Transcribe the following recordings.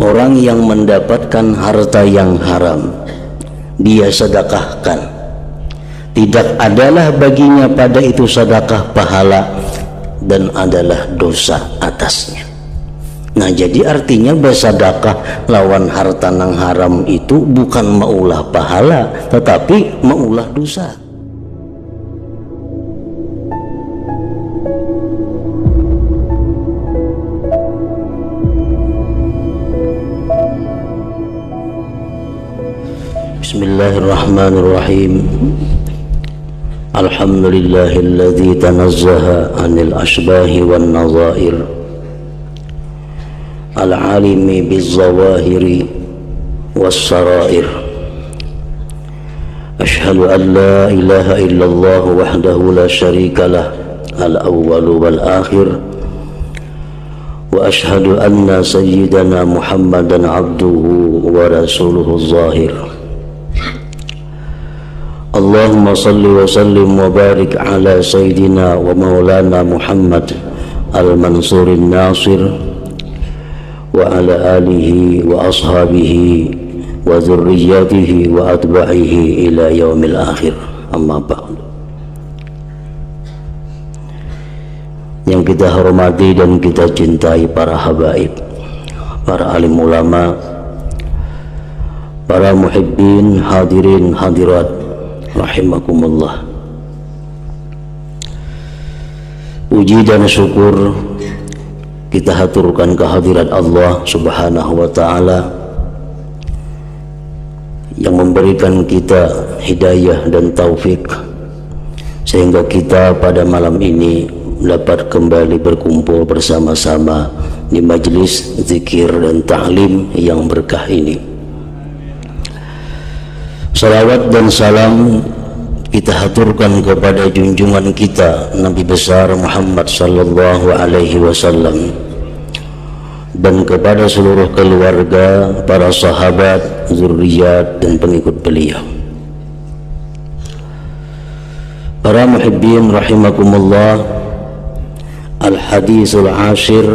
Orang yang mendapatkan harta yang haram, dia sedekahkan, tidak adalah baginya pada itu sedekah pahala dan adalah dosa atasnya. Nah, jadi artinya bersedekah lawan harta nang haram itu bukan maulah pahala, tetapi maulah dosa. Bismillahirrahmanirrahim. Alhamdulillahilladzi tanazzaha 'anil ashbahi wan nadhair, al-'alimi biz-zawahiri was-sarair. Ashhadu an la ilaha illallah wahdahu la syarika lah, al-awwal wal akhir. Wa ashhadu anna sayyidana Muhammadan 'abduhu wa rasuluhu az-zahir. Allahumma salli wa sallim wa barik ala sayyidina wa maulana Muhammad al-mansurin nasir wa ala alihi wa ashabihi wa zurriyatihi wa atba'ihi ila yaumil akhir. Amma ba'du. Yang kita hormati dan kita cintai para habaib, para alim ulama, para muhibbin, hadirin hadirat rahimakumullah. Puji dan syukur kita haturkan kehadirat Allah subhanahu wa ta'ala yang memberikan kita hidayah dan taufik sehingga kita pada malam ini dapat kembali berkumpul bersama-sama di majelis zikir dan ta'lim yang berkah ini. Salawat dan salam kita haturkan kepada junjungan kita Nabi besar Muhammad sallallahu alaihi wasallam dan kepada seluruh keluarga, para sahabat, zuriat dan pengikut beliau. Para muhibbin rahimakumullah, al-hadisul ashir,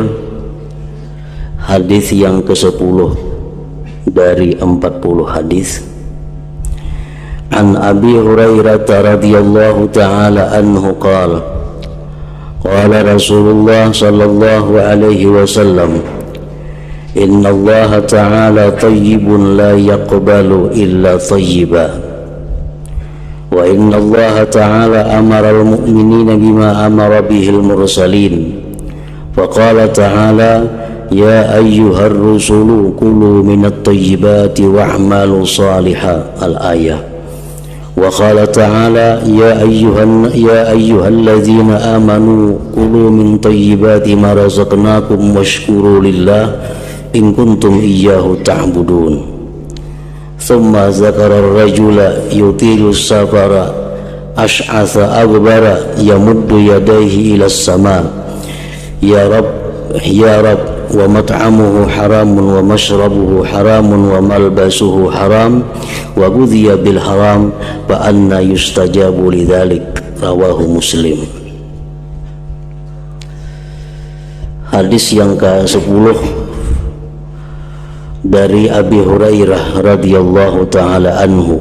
hadis yang ke-10 dari 40 hadis. An Abi Hurairah radhiyallahu ta'ala anhu qala qala Rasulullah sallallahu alaihi wasallam, inna Allah ta'ala tayyibun la yaqbalu illa tayyiba wa inna Allah ta'ala amara al-mu'minina bima amara bihil mursalin faqala ta'ala ya ayyuhar rusulu kulu minat tayyibati wa'malu salihah. Al-ayah. Wa qala ta'ala ya ayyuhalladzina amanu kulu min tayyibati ma razaqnakum washkuru lillah in kuntum iyyahu ta'budun. Thumma zakara ar-rajula yutilu safara ash'atha aghbara yamuddu yadayhi ila as-sama ya rab wa mat'amuhu haramun wa mashrabuhu haramun wa malbasuhu haram wa ghudhiya bil haram fa anna yustajabu lidzalik. Rawahu Muslim. Hadis yang ke-10 dari Abi Hurairah radhiyallahu taala anhu.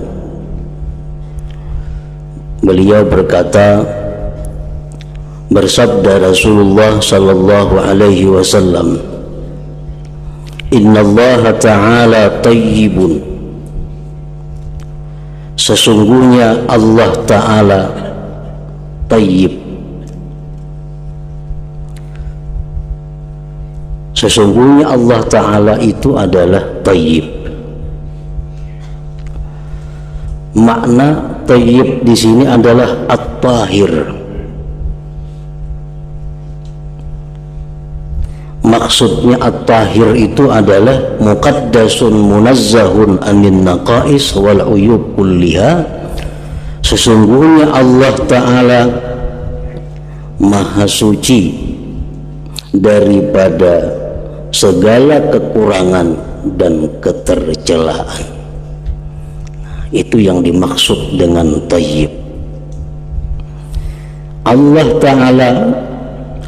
Beliau berkata, bersabda Rasulullah sallallahu alaihi wasallam, inna Allah ta'ala tayyibun, sesungguhnya Allah ta'ala tayyib, sesungguhnya Allah ta'ala itu adalah tayyib. Makna tayyib di sini adalah at-tahir. Maksudnya at-tahir itu adalah muqaddasun munazzahun anin naqais wal uyub kulliha. Sesungguhnya Allah Ta'ala maha suci daripada segala kekurangan dan ketercelaan. Itu yang dimaksud dengan tayyib. Allah Ta'ala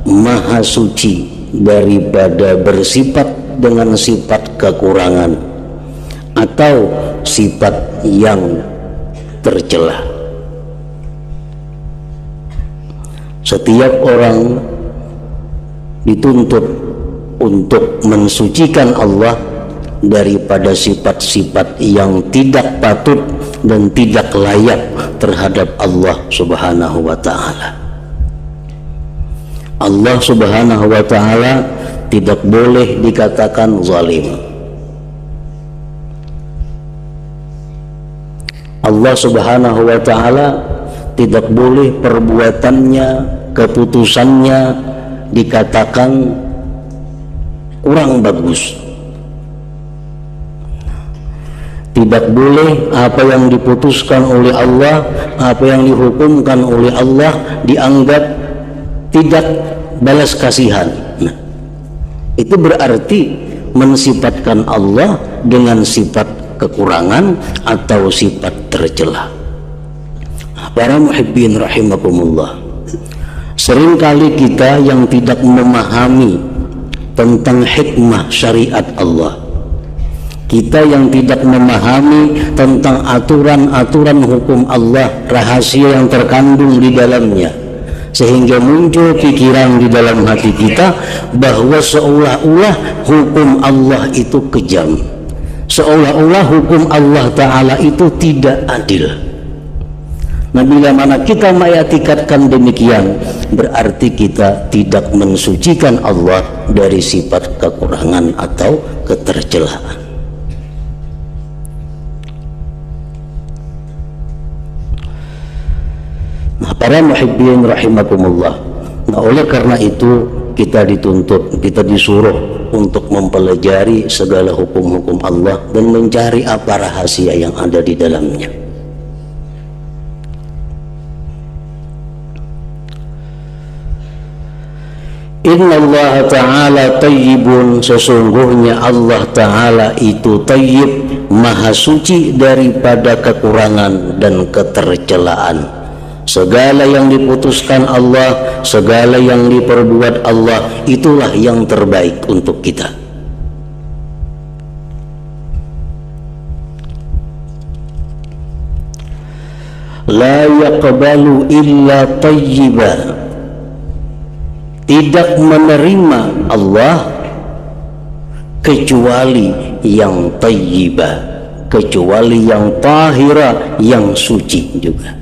maha suci daripada bersifat dengan sifat kekurangan atau sifat yang tercela. Setiap orang dituntut untuk mensucikan Allah daripada sifat-sifat yang tidak patut dan tidak layak terhadap Allah Subhanahu wa ta'ala. Allah Subhanahu wa ta'ala tidak boleh dikatakan zalim. Allah Subhanahu wa ta'ala tidak boleh perbuatannya, keputusannya dikatakan kurang bagus. Tidak boleh apa yang diputuskan oleh Allah, apa yang dihukumkan oleh Allah dianggap tidak balas kasihan. Nah, itu berarti mensifatkan Allah dengan sifat kekurangan atau sifat tercela. Para muhibbin rahimakumullah, seringkali kita yang tidak memahami tentang hikmah syariat Allah, kita yang tidak memahami tentang aturan-aturan hukum Allah, rahasia yang terkandung di dalamnya, sehingga muncul pikiran di dalam hati kita bahwa seolah-olah hukum Allah itu kejam, seolah-olah hukum Allah Ta'ala itu tidak adil. Nah, bila mana kita mengatikadkan demikian, berarti kita tidak mensucikan Allah dari sifat kekurangan atau ketercelaan. Nah, para muhibbin rahimakumullah, nah oleh karena itu kita dituntut, kita disuruh untuk mempelajari segala hukum-hukum Allah dan mencari apa rahasia yang ada di dalamnya. Inna Allah Ta'ala tayyibun, sesungguhnya Allah Ta'ala itu tayyib, maha suci daripada kekurangan dan ketercelaan. Segala yang diputuskan Allah, segala yang diperbuat Allah, itulah yang terbaik untuk kita. La yaqbalu illa tayyiba, tidak menerima Allah kecuali yang tayyibah, kecuali yang tahira, yang suci juga.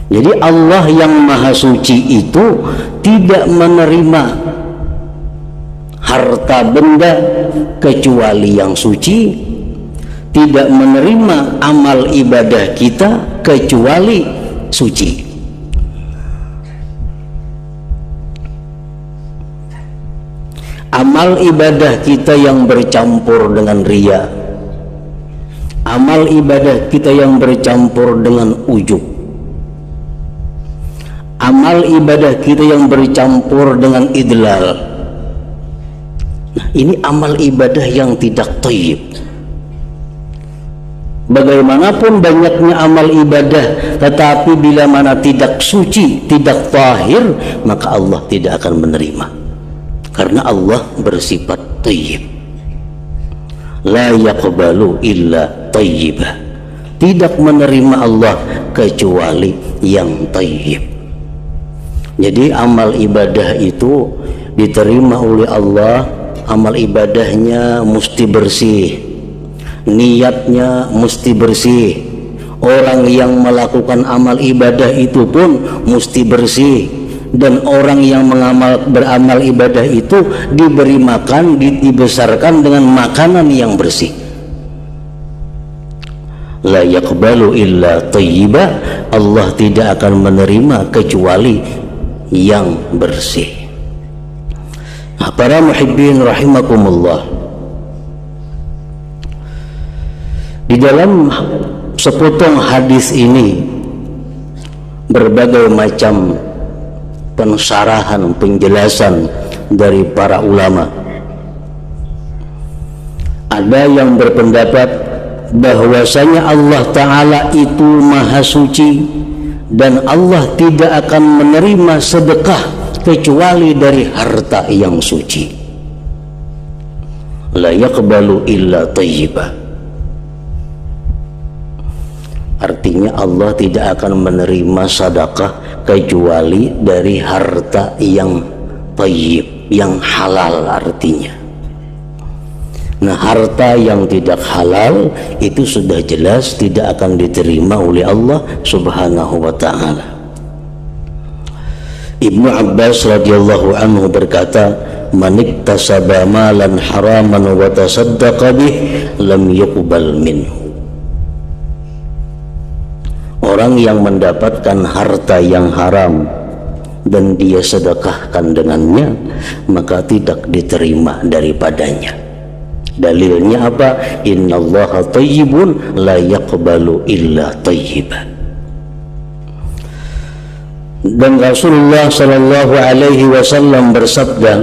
Jadi Allah yang maha suci itu tidak menerima harta benda kecuali yang suci, tidak menerima amal ibadah kita kecuali suci. Amal ibadah kita yang bercampur dengan riya, amal ibadah kita yang bercampur dengan ujub, amal ibadah kita yang bercampur dengan idlal, nah ini amal ibadah yang tidak thayyib. Bagaimanapun banyaknya amal ibadah, tetapi bila mana tidak suci, tidak tahir, maka Allah tidak akan menerima. Karena Allah bersifat thayyib. La yaqbalu illa thayyibah, tidak menerima Allah kecuali yang thayyib. Jadi amal ibadah itu diterima oleh Allah, amal ibadahnya mesti bersih, niatnya mesti bersih. Orang yang melakukan amal ibadah itu pun mesti bersih. Dan orang yang beramal ibadah itu diberi makan, dibesarkan dengan makanan yang bersih. La yaqbalu illa thayyibah, Allah tidak akan menerima kecuali yang bersih. Nah, para muhibbin rahimakumullah, di dalam sepotong hadis ini berbagai macam pensarahan, penjelasan dari para ulama. Ada yang berpendapat bahwasanya Allah Ta'ala itu maha suci dan Allah tidak akan menerima sedekah kecuali dari harta yang suci. la yaqbalu illa thayyiba. Artinya Allah tidak akan menerima sedekah kecuali dari harta yang thayyib, yang halal artinya. Nah, harta yang tidak halal itu sudah jelas tidak akan diterima oleh Allah Subhanahu wa ta'ala. Ibnu Abbas radhiyallahu anhu berkata, "Man iktasaba malan haraman wa tasaddaqa bih lam yuqbal minhu." Orang yang mendapatkan harta yang haram dan dia sedekahkan dengannya, maka tidak diterima daripadanya. Dalilnya apa? Innallaha thayyibun la yaqbalu illa thayyiban. Dan Rasulullah sallallahu alaihi wasallam bersabda,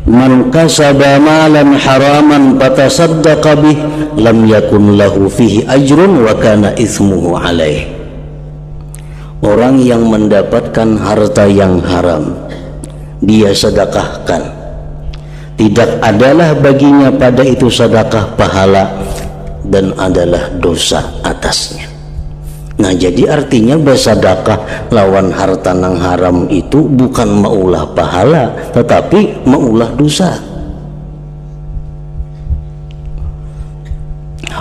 "Man kasaba malan haraman fatasaddaqa bih lam yakun lahu fihi ajrun wa kana itsmuhu alaih." Orang yang mendapatkan harta yang haram, dia sedekahkan, tidak adalah baginya pada itu sedekah pahala dan adalah dosa atasnya. Nah, jadi artinya bersedekah lawan harta nang haram itu bukan maulah pahala, tetapi maulah dosa.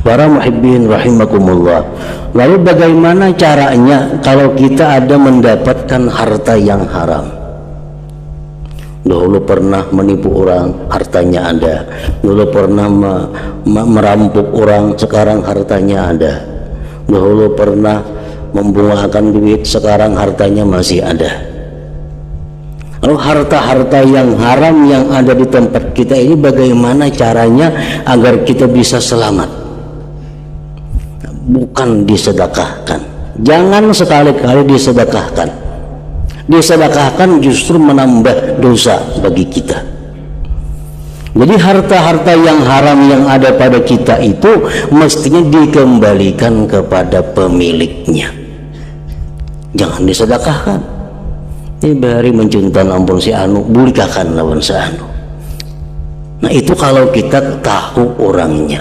Para muhibbin rahimakumullah. Lalu bagaimana caranya kalau kita ada mendapatkan harta yang haram? Dahulu pernah menipu orang, hartanya ada. Dahulu pernah merampok orang, sekarang hartanya ada. Dahulu pernah membungakan duit, sekarang hartanya masih ada. Lalu harta-harta yang haram yang ada di tempat kita ini bagaimana caranya agar kita bisa selamat? Bukan disedekahkan. Jangan sekali-kali disedekahkan. Disedekahkan justru menambah dosa bagi kita. Jadi harta-harta yang haram yang ada pada kita itu mestinya dikembalikan kepada pemiliknya. Jangan disedekahkan. Ini bari mencuntan ampun si anu, bulikakan lawan si anu. Nah, itu kalau kita tahu orangnya.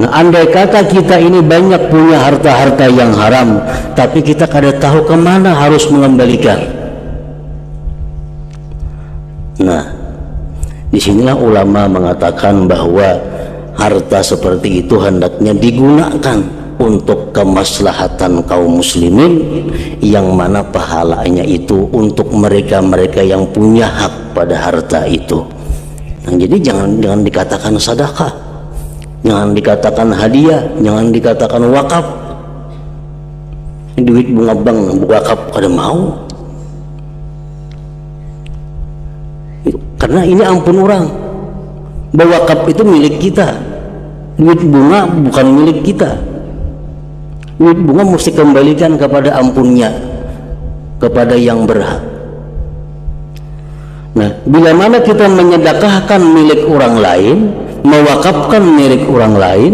Nah, andai kata kita ini banyak punya harta-harta yang haram, tapi kita kada tahu kemana harus mengembalikan. Nah, disinilah ulama mengatakan bahwa harta seperti itu hendaknya digunakan untuk kemaslahatan kaum muslimin, yang mana pahalanya itu untuk mereka-mereka yang punya hak pada harta itu. Nah, jadi jangan dikatakan sedekah, jangan dikatakan hadiah, jangan dikatakan wakaf. Duit bunga bank wakaf kada mau. Karena ini ampun orang. Wakaf itu milik kita. Duit bunga bukan milik kita. Duit bunga mesti kembalikan kepada ampunnya, kepada yang berhak. Nah, bila mana kita menyedekahkan milik orang lain, mewakafkan milik orang lain,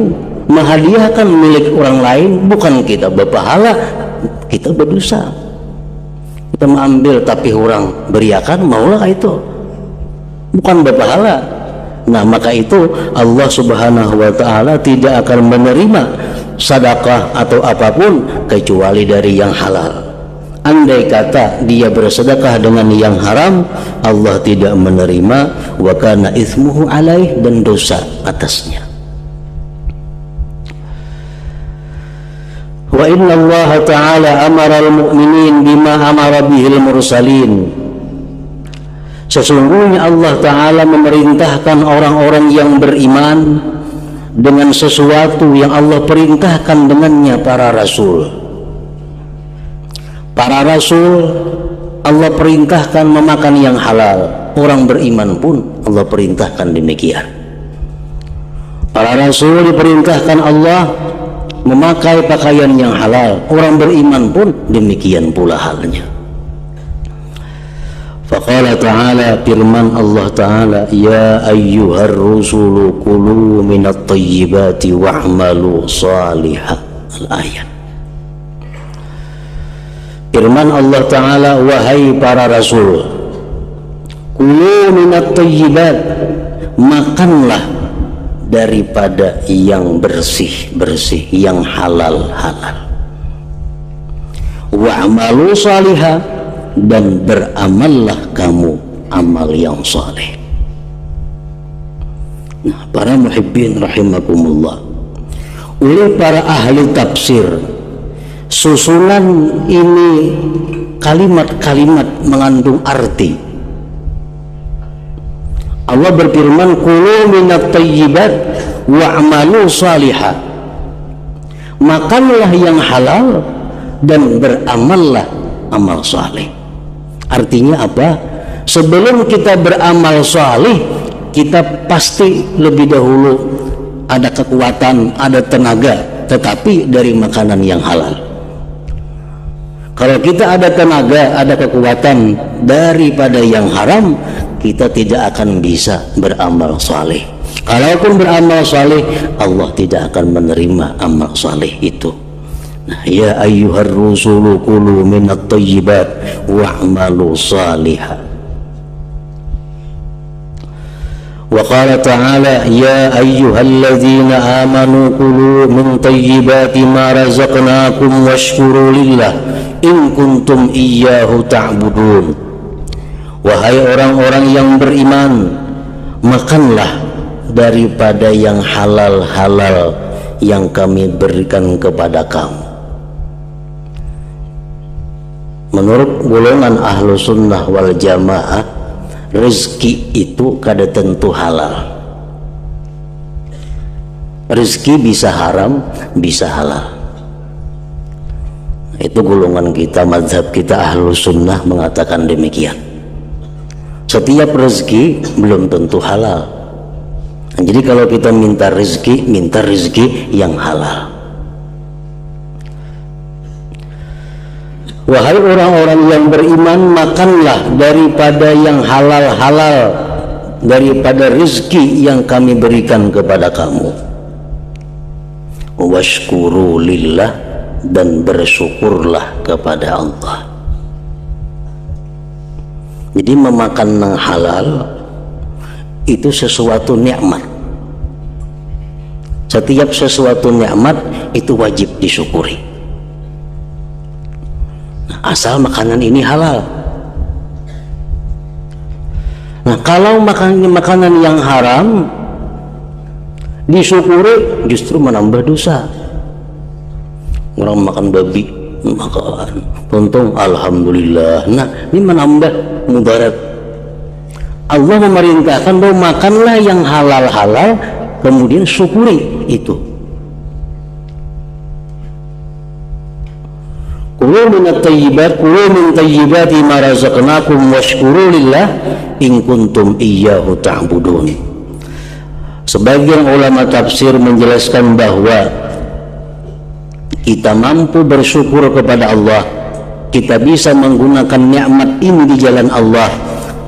menghadiahkan milik orang lain, bukan kita berpahala, kita berdosa. Kita mengambil tapi orang beriakan, maulah itu, bukan berpahala. Nah, maka itu Allah Subhanahu wa ta'ala tidak akan menerima sedekah atau apapun kecuali dari yang halal. Andai kata dia bersedekah dengan yang haram, Allah tidak menerima, wa kana itsmuhu alaih, dan dosa atasnya. Wa inna Allah ta'ala amara al-mu'minin bima amara bihil mursalin. Sesungguhnya Allah Ta'ala memerintahkan orang-orang yang beriman dengan sesuatu yang Allah perintahkan dengannya para rasul. Para rasul Allah perintahkan memakan yang halal. Orang beriman pun Allah perintahkan demikian. Para rasul diperintahkan Allah memakai pakaian yang halal. Orang beriman pun demikian pula halnya. Faqala ta'ala, firman Allah Ta'ala, ya ayyuhar rusulu kulu minat tayyibati wa'malu salihah. Al-ayat. Firman Allah Ta'ala, wahai para rasul, Kulu minat thayyibat, makanlah daripada yang bersih-bersih, yang halal-halal. Wa'malu salihah, dan beramallah kamu amal yang saleh. Nah, para muhibbin rahimakumullah, oleh para ahli tafsir, susunan ini kalimat-kalimat mengandung arti. Allah berfirman, kulu minat thayyibat wa'malu salihah, makanlah yang halal dan beramallah amal saleh. Artinya apa? Sebelum kita beramal saleh, kita pasti lebih dahulu ada kekuatan, ada tenaga, tetapi dari makanan yang halal. Kalau kita ada tenaga, ada kekuatan daripada yang haram, kita tidak akan bisa beramal saleh. Kalaupun beramal saleh, Allah tidak akan menerima amal saleh itu. Nah, ya ayyuhar rusulu kulu minat thayyibat wa'malu salihah. Wa qala ta'ala ya ayyuhalladzina amanu kulu min thayyibati ma razaqnakum washkuru lillah in kuntum iyyahu ta'budun. Wahai orang-orang yang beriman, makanlah daripada yang halal-halal yang kami berikan kepada kamu. Menurut golongan ahlu sunnah wal jamaah, rezeki itu kada tentu halal. Rezeki bisa haram, bisa halal. Itu golongan kita, mazhab kita ahlu sunnah mengatakan demikian. Setiap rezeki belum tentu halal. Jadi kalau kita minta rezeki yang halal. Wahai orang-orang yang beriman, makanlah daripada yang halal-halal, daripada rezeki yang kami berikan kepada kamu. Washkuru lillah, dan bersyukurlah kepada Allah. Jadi memakan yang halal itu sesuatu nikmat. Setiap sesuatu nikmat itu wajib disyukuri. Nah, asal makanan ini halal. Nah, kalau makanan yang haram disyukuri justru menambah dosa. Orang makan babi, makan untung alhamdulillah. Nah, ini menambah mudarat. Allah memerintahkan bahwa makanlah yang halal-halal, kemudian syukuri itu. Kulu minat thayyibat, kulu min thayyibati ma razaqnakum washkuru lillah in kuntum iyyahu ta'budun. Sebagian ulama tafsir menjelaskan bahwa kita mampu bersyukur kepada Allah, kita bisa menggunakan nikmat ini di jalan Allah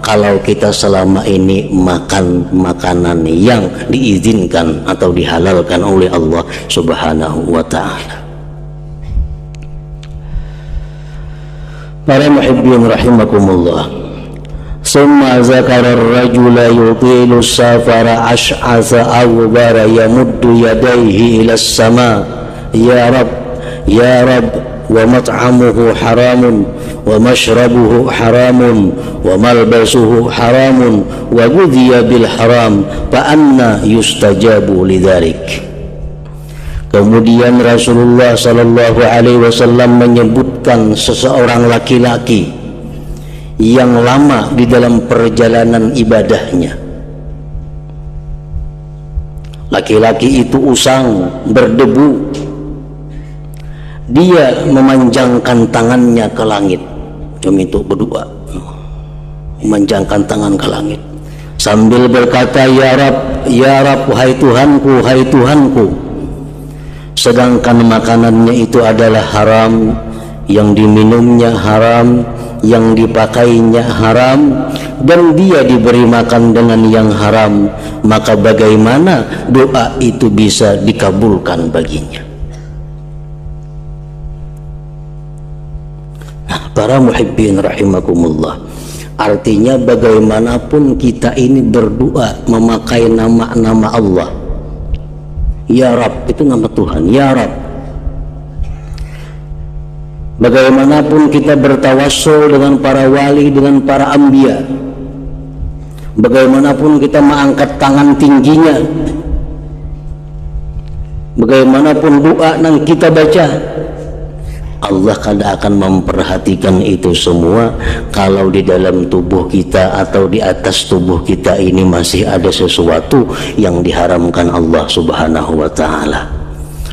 kalau kita selama ini makan makanan yang diizinkan atau dihalalkan oleh Allah Subhanahu wa ta'ala. Para muhibbin rahimakumullah, summa zakara ar-rajula yutilu safara ash'asa awbara yamuddu yadayhi ila as-sama ya Rabb ya Rabb wa mat'amuhu haramun wa mashrabuhu haramun wa malbasuhu haramun wa ghudhiya bil haram fa anna yustajabu lidzalik. Kemudian Rasulullah sallallahu alaihi wasallam menyebutkan seseorang laki-laki yang lama di dalam perjalanan ibadahnya. Laki-laki itu usang, berdebu. Dia memanjangkan tangannya ke langit, itu berdoa, memanjangkan tangan ke langit sambil berkata ya Rab, wahai Tuhanku, wahai Tuhanku. Sedangkan makanannya itu adalah haram, yang diminumnya haram, yang dipakainya haram, dan dia diberi makan dengan yang haram, maka bagaimana doa itu bisa dikabulkan baginya? Para muhibbin rahimakumullah, Artinya bagaimanapun kita ini berdoa memakai nama-nama Allah. Ya Rabb itu nama Tuhan, Ya Rabb. Bagaimanapun kita bertawassul dengan para wali, dengan para anbiya, bagaimanapun kita mengangkat tangan tingginya, bagaimanapun doa yang kita baca, Allah kada akan memperhatikan itu semua kalau di dalam tubuh kita atau di atas tubuh kita ini masih ada sesuatu yang diharamkan Allah Subhanahu wa ta'ala.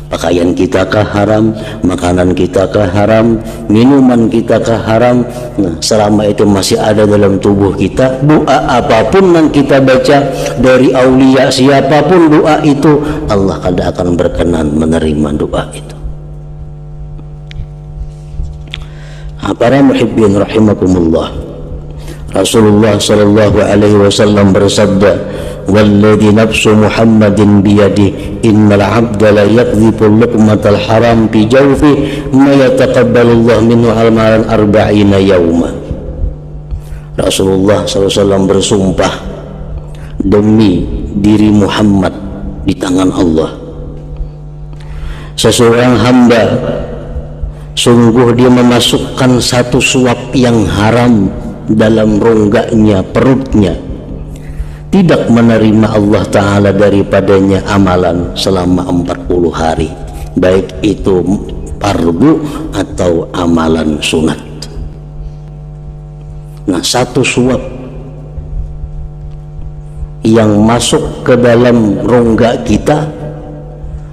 Pakaian kita kah haram, makanan kita kah haram, minuman kita kah haram. Nah, selama itu masih ada dalam tubuh kita, doa apapun yang kita baca dari aulia siapapun doa itu, Allah kada akan berkenan menerima doa itu. Para muhibbin rahimakumullah, Rasulullah sallallahu alaihi wasallam bersabda, "Walladzi nafsu Muhammadin biyadihi, innal 'abda la yakdhibu luqmatal haram fi jawfi ma yataqabbalullahu minhu al-malan 40 yauma." Rasulullah SAW bersumpah, demi diri Muhammad di tangan Allah, seseorang hamba sungguh dia memasukkan satu suap yang haram dalam rongganya, perutnya, tidak menerima Allah Ta'ala daripadanya amalan selama 40 hari, baik itu fardu atau amalan sunat. Nah, satu suap yang masuk ke dalam rongga kita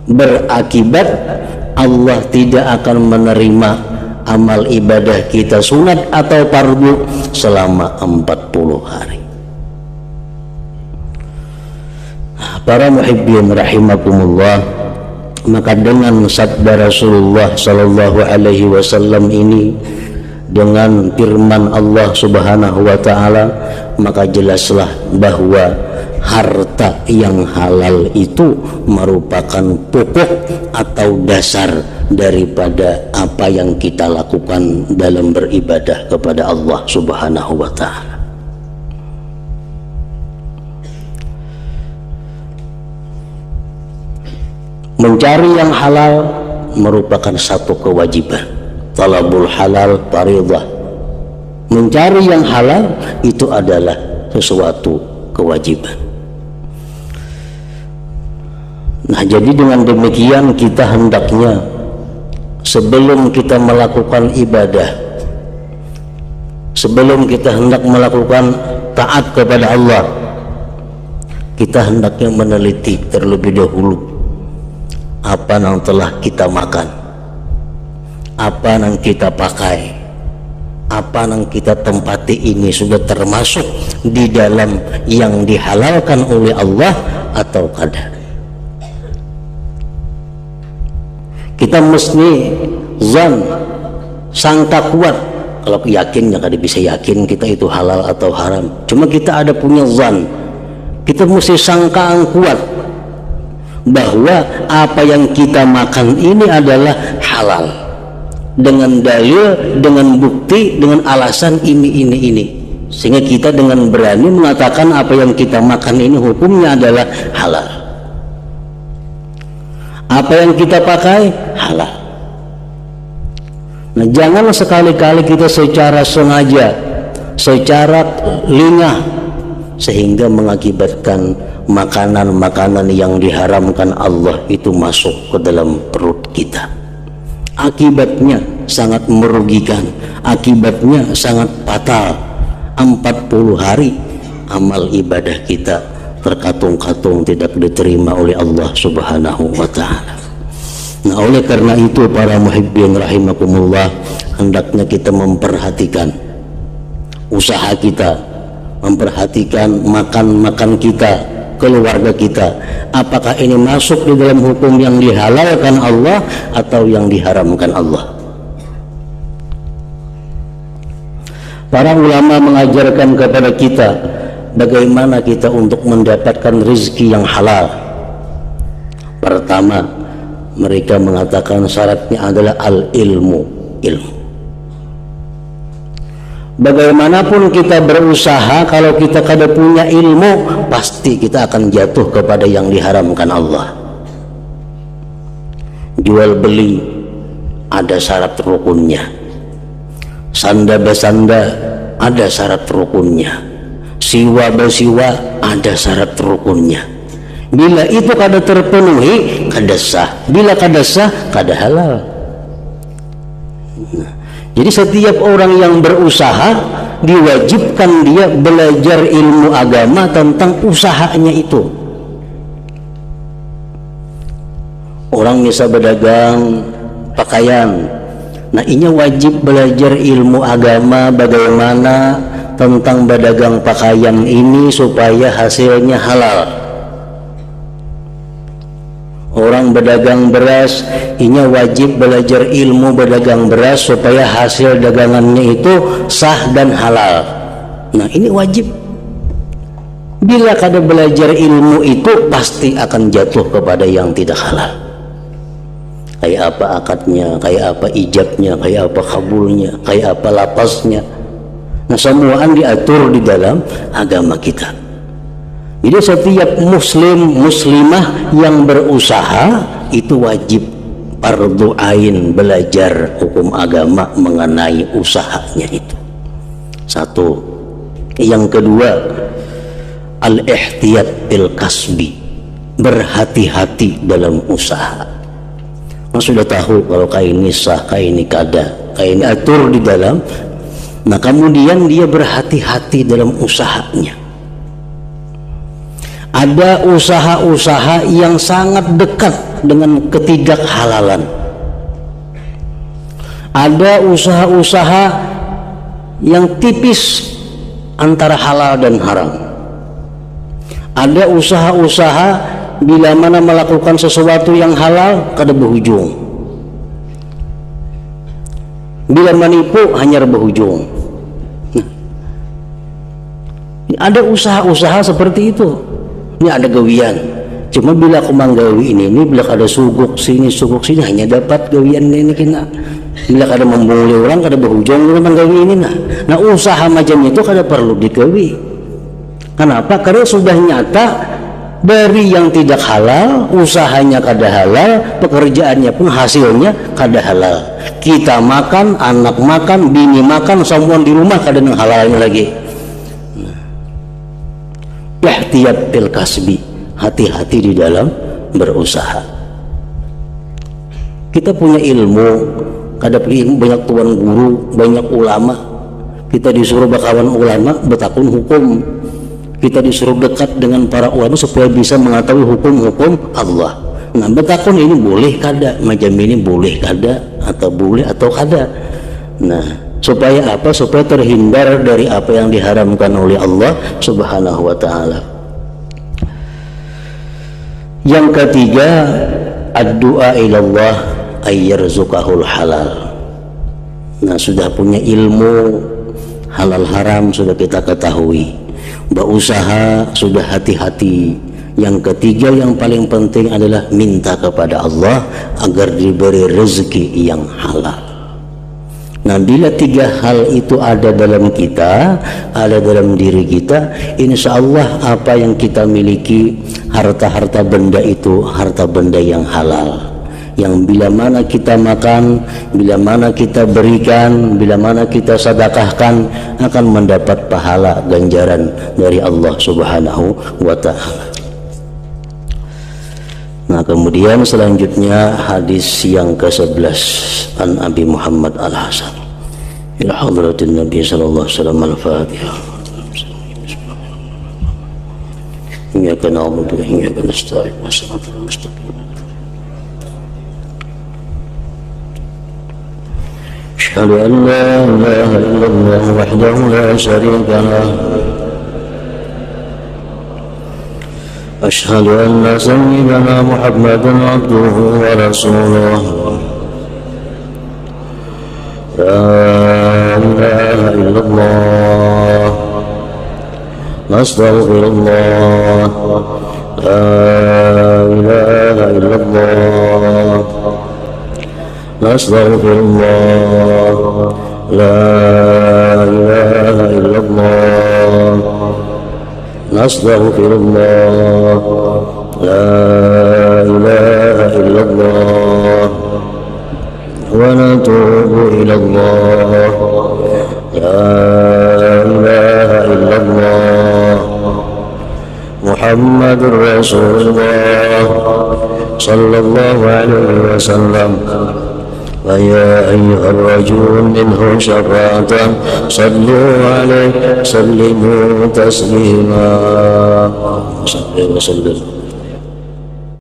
berakibat Allah tidak akan menerima amal ibadah kita sunat atau fardu selama 40 hari. Para muhibbin rahimakumullah, maka dengan sabda Rasulullah sallallahu alaihi wasallam ini, dengan firman Allah Subhanahu wa ta'ala, maka jelaslah bahwa harta yang halal itu merupakan pokok atau dasar daripada apa yang kita lakukan dalam beribadah kepada Allah Subhanahu wa ta'ala. Mencari yang halal merupakan satu kewajiban. Talabul halal fardhah. Mencari yang halal itu adalah sesuatu kewajiban. Nah, jadi dengan demikian kita hendaknya sebelum kita melakukan ibadah, sebelum kita hendak melakukan taat kepada Allah, kita hendaknya meneliti terlebih dahulu apa yang telah kita makan, apa yang kita pakai, apa yang kita tempati ini sudah termasuk di dalam yang dihalalkan oleh Allah atau kada. Kita mesti zan, sangka kuat. Kalau yakin ya kada bisa yakin kita itu halal atau haram. Cuma kita ada punya zan, kita mesti sangkaan kuat bahwa apa yang kita makan ini adalah halal, dengan dalil, dengan bukti, dengan alasan ini, sehingga kita dengan berani mengatakan apa yang kita makan ini hukumnya adalah halal. Apa yang kita pakai halal. Nah, jangan sekali-kali kita secara sengaja, secara lingah, sehingga mengakibatkan makanan-makanan yang diharamkan Allah itu masuk ke dalam perut kita. Akibatnya sangat merugikan, akibatnya sangat fatal. 40 hari amal ibadah kita terkatung-katung tidak diterima oleh Allah Subhanahu wa ta'ala. Nah, oleh karena itu para muhibbin rahimakumullah, hendaknya kita memperhatikan usaha kita, memperhatikan makan-makan kita, keluarga kita, apakah ini masuk di dalam hukum yang dihalalkan Allah atau yang diharamkan Allah. Para ulama mengajarkan kepada kita bagaimana kita untuk mendapatkan rezeki yang halal. Pertama, mereka mengatakan syaratnya adalah al-ilmu, ilmu. Bagaimanapun kita berusaha, kalau kita kada punya ilmu, pasti kita akan jatuh kepada yang diharamkan Allah. Jual beli ada syarat rukunnya, sanda besanda ada syarat rukunnya, siwa bersiwa ada syarat rukunnya. Bila itu kada terpenuhi, kada sah. Bila kada sah, kada halal. Jadi setiap orang yang berusaha diwajibkan dia belajar ilmu agama tentang usahanya itu. Orang bisa berdagang pakaian, nah ini wajib belajar ilmu agama bagaimana tentang berdagang pakaian ini supaya hasilnya halal. Orang berdagang beras, ini wajib belajar ilmu berdagang beras supaya hasil dagangannya itu sah dan halal. Nah ini wajib. Bila kada belajar ilmu itu, pasti akan jatuh kepada yang tidak halal. Kayak apa akadnya, kayak apa ijabnya, kayak apa kabulnya, kayak apa lapasnya. Nah semuaan diatur di dalam agama kita. Jadi setiap muslim muslimah yang berusaha itu wajib fardu ain belajar hukum agama mengenai usahanya itu. Satu. Yang kedua, al-ihtiyat bil kasbi, berhati-hati dalam usaha. Nah, sudah tahu kalau kayak ini sah, kayak ini kada, kayak ini atur di dalam. Nah kemudian dia berhati-hati dalam usahanya. Ada usaha-usaha yang sangat dekat dengan ketidakhalalan. Ada usaha-usaha yang tipis antara halal dan haram. Ada usaha-usaha bila mana melakukan sesuatu yang halal kada berujung. Bila menipu hanya berujung. Nah, ada usaha-usaha seperti itu. Ini ada gawian, cuma bila aku manggawi ini bila ada suguk sini hanya dapat gawian ini kena. Bila kada membunguli orang kada berujung dengan manggawi ini nah usaha macam itu kada perlu digawi. Kenapa? Karena sudah nyata dari yang tidak halal, usahanya kada halal, pekerjaannya pun hasilnya kada halal. Kita makan, anak makan, bini makan, semua di rumah kada nang halalnya lagi. Ihtiyat bil kasbi, hati-hati di dalam berusaha. Kita punya ilmu, kada ilmu banyak tuan guru, banyak ulama. Kita disuruh berkawan ulama, bertakun hukum. Kita disuruh dekat dengan para ulama supaya bisa mengetahui hukum-hukum Allah. Nah, bertakun ini boleh kada, macam ini boleh kada, atau boleh atau kada. Nah, supaya apa? Supaya terhindar dari apa yang diharamkan oleh Allah Subhanahu wa ta'ala. Yang ketiga, ad-du'a ilallah ayyarzuqahul halal. Nah, sudah punya ilmu halal haram sudah kita ketahui, berusaha sudah hati-hati. Yang ketiga yang paling penting adalah minta kepada Allah agar diberi rezeki yang halal. Nah, bila tiga hal itu ada dalam kita, ada dalam diri kita, insya Allah apa yang kita miliki, harta-harta benda itu, harta benda yang halal. Yang bila mana kita makan, bila mana kita berikan, bila mana kita sedekahkan, akan mendapat pahala ganjaran dari Allah Subhanahu wa ta'ala. Nah, kemudian selanjutnya hadis yang ke-11 an Abi Muhammad Al-Hasan ila hadratin Nabi sallallahu alaihi wasallam al-Fatihah. Iyyaka na'budu wa iyyaka nasta'in ihdinas mustaqim. Asyhadu an la ilaha illallah wahdahu la syarika lah. أشهد أن سيدنا محمدا عبده ورسوله لا إله إلا الله نستغفر الله لا إله إلا الله نستغفر الله لا إله أستغفر الله لا إله إلا الله ونتوب إلى الله لا إله إلا الله محمد رسول الله صلى الله عليه وسلم ويا أيها الرجل منه شفاعة صلوا عليه سلموا تسليما صلى وسلم